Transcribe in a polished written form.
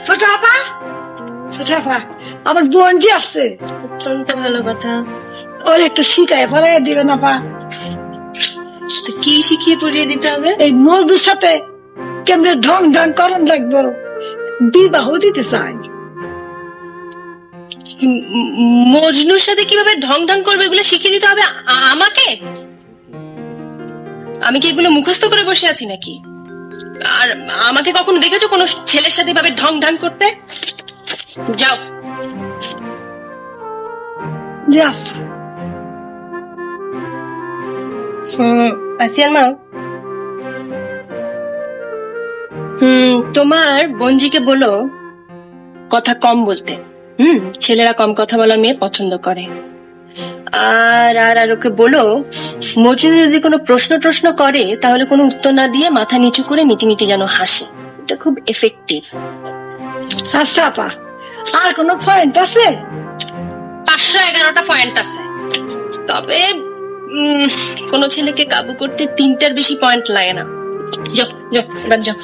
ছোট আপা, ছোট আপা, আমার বোন যে আসছে, অত্যন্ত ভালো কথা। ওর একটু শিখায় পড়াই দিবেন আপা। তো কি শিখিয়ে পড়িয়ে দিতে হবে? এই মজদুর সাথে কেমনে ঢং ঢং করন লাগবো, বিবাহ দিতে চাই। মজনুর সাথে কিভাবে ঢং ঢং করবে এগুলো শিখিয়ে দিতে হবে আমাকে? আমি কি এগুলো মুখস্থ করে বসে আছি নাকি? আর আমাকে কখনো দেখেছো কোনো ছেলের সাথে এভাবে ঢং ঢং করতে? যাও। যে আচ্ছা, আসিয়ার মা, তোমার বঞ্জিকে বলো কথা কম বলতে। ছেলেরা কম কথা বলা মেয়ে পছন্দ করে। আর আর আর ওকে বলো মজনু যদি কোনো প্রশ্ন করে তাহলে কোনো উত্তর না দিয়ে মাথা নিচু করে মিটি মিটি যেন হাসে। এটা খুব এফেক্টিভ। আচ্ছা আপা, আর কোনো পয়েন্ট আছে? 511টা পয়েন্ট আছে। তবে কোনো ছেলেকে কাবু করতে 3টার বেশি পয়েন্ট লাগে না। যাও যাও, এবার যাও।